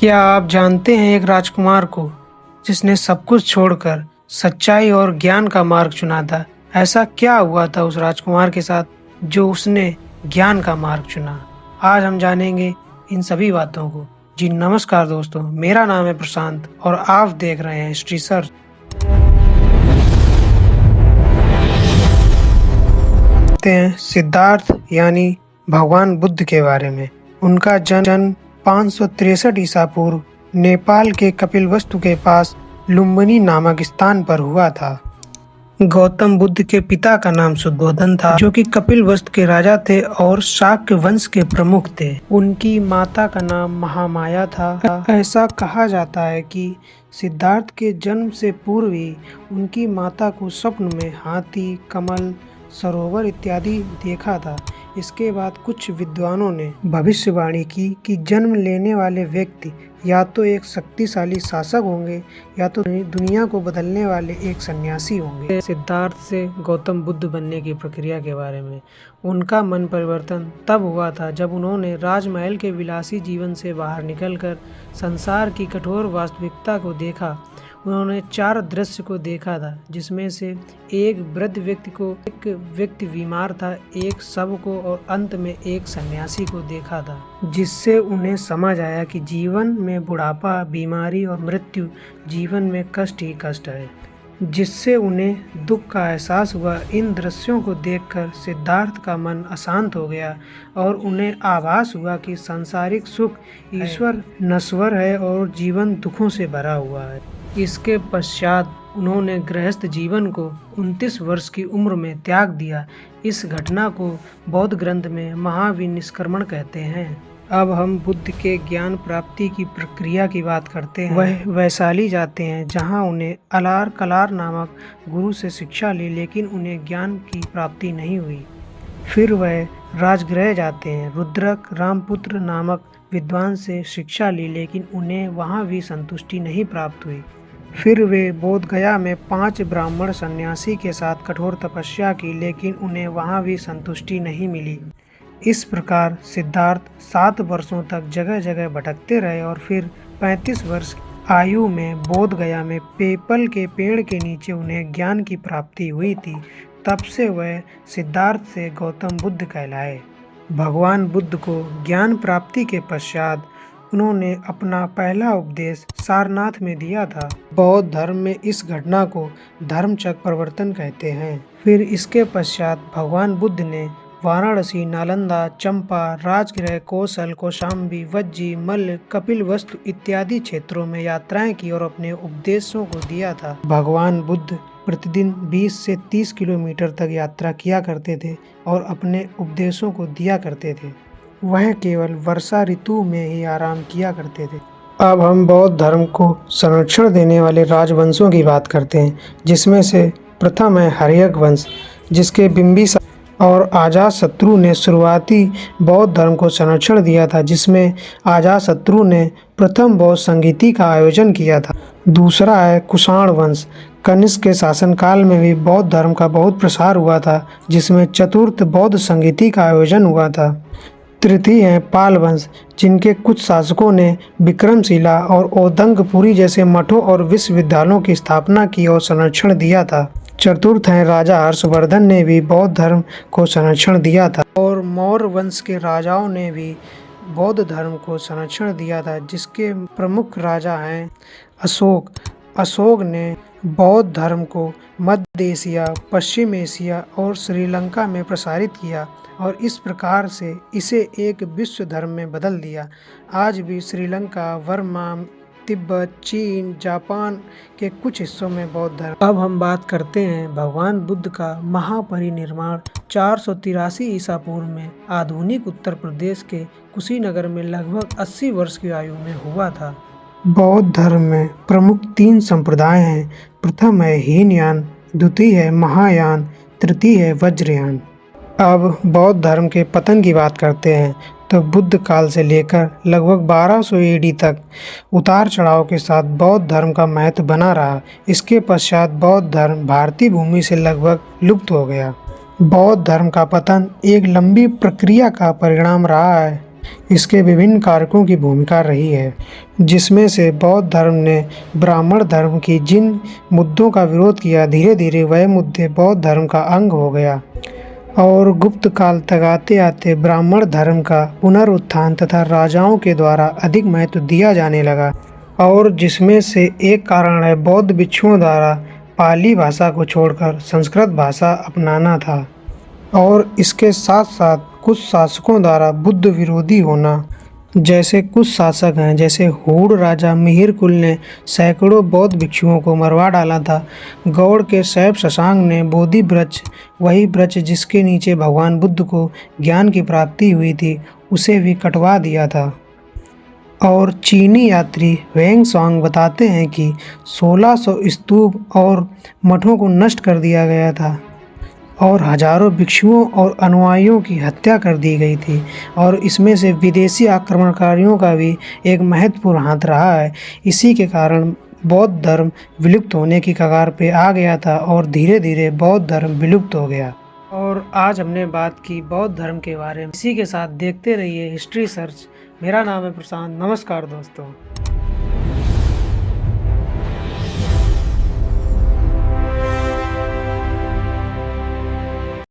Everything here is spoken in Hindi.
क्या आप जानते हैं एक राजकुमार को जिसने सब कुछ छोड़कर सच्चाई और ज्ञान का मार्ग चुना था। ऐसा क्या हुआ था उस राजकुमार के साथ जो उसने ज्ञान का मार्ग चुना। आज हम जानेंगे इन सभी बातों को। जी नमस्कार दोस्तों, मेरा नाम है प्रशांत और आप देख रहे हैं हिस्ट्री सर्च। सिद्धार्थ यानी भगवान बुद्ध के बारे में। उनका जन्म 563 ईसा पूर्व नेपाल के कपिलवस्तु के पास लुम्बिनी नामक स्थान पर हुआ था। गौतम बुद्ध के पिता का नाम शुद्धोधन था, जो कि कपिलवस्तु के राजा थे और शाक्य वंश के प्रमुख थे। उनकी माता का नाम महामाया था। ऐसा कहा जाता है कि सिद्धार्थ के जन्म से पूर्व ही उनकी माता को स्वप्न में हाथी, कमल, सरोवर इत्यादि देखा था। इसके बाद कुछ विद्वानों ने भविष्यवाणी की कि जन्म लेने वाले व्यक्ति या तो एक शक्तिशाली शासक होंगे या तो दुनिया को बदलने वाले एक सन्यासी होंगे। सिद्धार्थ से गौतम बुद्ध बनने की प्रक्रिया के बारे में। उनका मन परिवर्तन तब हुआ था जब उन्होंने राजमहल के विलासी जीवन से बाहर निकलकर संसार की कठोर वास्तविकता को देखा। उन्होंने 4 दृश्य को देखा था, जिसमें से एक वृद्ध व्यक्ति को, एक व्यक्ति बीमार था, एक शव को और अंत में एक सन्यासी को देखा था, जिससे उन्हें समझ आया कि जीवन में बुढ़ापा, बीमारी और मृत्यु जीवन में कष्ट ही कष्ट है, जिससे उन्हें दुख का एहसास हुआ। इन दृश्यों को देखकर सिद्धार्थ का मन अशांत हो गया और उन्हें आभास हुआ कि सांसारिक सुख ईश्वर नश्वर है और जीवन दुखों से भरा हुआ है। इसके पश्चात उन्होंने गृहस्थ जीवन को 29 वर्ष की उम्र में त्याग दिया। इस घटना को बौद्ध ग्रंथ में महाविनिष्क्रमण कहते हैं। अब हम बुद्ध के ज्ञान प्राप्ति की प्रक्रिया की बात करते हैं। वह वैशाली जाते हैं, जहां उन्हें अलार कलार नामक गुरु से शिक्षा ली, लेकिन उन्हें ज्ञान की प्राप्ति नहीं हुई। फिर वह राजगृह जाते हैं। रुद्रक रामपुत्र नामक विद्वान से शिक्षा ली, लेकिन उन्हें वहां भी संतुष्टि नहीं प्राप्त हुई। फिर वे बोध गया में 5 ब्राह्मण सन्यासी के साथ कठोर तपस्या की, लेकिन उन्हें वहां भी संतुष्टि नहीं मिली। इस प्रकार सिद्धार्थ 7 वर्षों तक जगह जगह भटकते रहे और फिर 35 वर्ष की आयु में बोध गया में पीपल के पेड़ के नीचे उन्हें ज्ञान की प्राप्ति हुई थी। तब से वह सिद्धार्थ से गौतम बुद्ध कहलाए। भगवान बुद्ध को ज्ञान प्राप्ति के पश्चात उन्होंने अपना पहला उपदेश सारनाथ में दिया था। बौद्ध धर्म में इस घटना को धर्मचक्र प्रवर्तन कहते हैं। फिर इसके पश्चात भगवान बुद्ध ने वाराणसी, नालंदा, चंपा, राजगृह, कौशल, कौशाम्बी, वज्जी, मल्ल, कपिलवस्तु इत्यादि क्षेत्रों में यात्राएं की और अपने उपदेशों को दिया था। भगवान बुद्ध प्रतिदिन 20 से 30 किलोमीटर तक यात्रा किया करते थे और अपने उपदेशों को दिया करते थे। वह केवल वर्षा ऋतु में ही आराम किया करते थे। अब हम बौद्ध धर्म को संरक्षण देने वाले राजवंशों की बात करते हैं, जिसमें से प्रथम है हर्यक वंश, जिसके बिंबिसार और अजातशत्रु ने शुरुआती बौद्ध धर्म को संरक्षण दिया था, जिसमें अजातशत्रु ने प्रथम बौद्ध संगीति का आयोजन किया था। दूसरा है कुषाण वंश। कनिष्क के शासनकाल में भी बौद्ध धर्म का बहुत प्रसार हुआ था, जिसमें चतुर्थ बौद्ध संगीति का आयोजन हुआ था। तृतीय है पाल वंश, जिनके कुछ शासकों ने विक्रमशिला और ओदंकपुरी जैसे मठों और विश्वविद्यालयों की स्थापना की और संरक्षण दिया था। चतुर्थ है राजा हर्षवर्धन ने भी बौद्ध धर्म को संरक्षण दिया था और मौर्य वंश के राजाओं ने भी बौद्ध धर्म को संरक्षण दिया था, जिसके प्रमुख राजा हैं अशोक। अशोक ने बौद्ध धर्म को मध्य एशिया, पश्चिम एशिया और श्रीलंका में प्रसारित किया और इस प्रकार से इसे एक विश्व धर्म में बदल दिया। आज भी श्रीलंका, बर्मा, तिब्बत, चीन, जापान के कुछ हिस्सों में बौद्ध धर्म। अब हम बात करते हैं भगवान बुद्ध का महापरिनिर्वाण 483 ईसा पूर्व में आधुनिक उत्तर प्रदेश के कुशीनगर में लगभग 80 वर्ष की आयु में हुआ था। बौद्ध धर्म में प्रमुख 3 संप्रदाय हैं। प्रथम है हीनयान, द्वितीय है महायान, तृतीय है वज्रयान। अब बौद्ध धर्म के पतन की बात करते हैं तो बुद्ध काल से लेकर लगभग 1200 ईडी तक उतार चढ़ाव के साथ बौद्ध धर्म का महत्व बना रहा। इसके पश्चात बौद्ध धर्म भारतीय भूमि से लगभग लुप्त हो गया। बौद्ध धर्म का पतन एक लंबी प्रक्रिया का परिणाम रहा है। इसके विभिन्न कारकों की भूमिका रही है, जिसमें से बौद्ध धर्म ने ब्राह्मण धर्म की जिन मुद्दों का विरोध किया, धीरे धीरे वह मुद्दे बौद्ध धर्म का अंग हो गया और गुप्त काल तक आते आते ब्राह्मण धर्म का पुनरुत्थान तथा राजाओं के द्वारा अधिक महत्व दिया जाने लगा। और जिसमें से एक कारण है बौद्ध भिक्षुओं द्वारा पाली भाषा को छोड़कर संस्कृत भाषा अपनाना था, और इसके साथ साथ कुछ शासकों द्वारा बुद्ध विरोधी होना। जैसे कुछ शासक हैं, जैसे हूण राजा मिहिरकुल ने सैकड़ों बौद्ध भिक्षुओं को मरवा डाला था। गौड़ के शैव शशांक ने बोधि वृक्ष, वही वृक्ष जिसके नीचे भगवान बुद्ध को ज्ञान की प्राप्ति हुई थी, उसे भी कटवा दिया था। और चीनी यात्री वेंग स्वांग बताते हैं कि 1600 स्तूप और मठों को नष्ट कर दिया गया था और हजारों भिक्षुओं और अनुयायियों की हत्या कर दी गई थी। और इसमें से विदेशी आक्रमणकारियों का भी एक महत्वपूर्ण हाथ रहा है। इसी के कारण बौद्ध धर्म विलुप्त होने की कगार पे आ गया था और धीरे धीरे बौद्ध धर्म विलुप्त हो गया। और आज हमने बात की बौद्ध धर्म के बारे में। इसी के साथ देखते रहिए हिस्ट्री सर्च। मेरा नाम है प्रशांत। नमस्कार दोस्तों।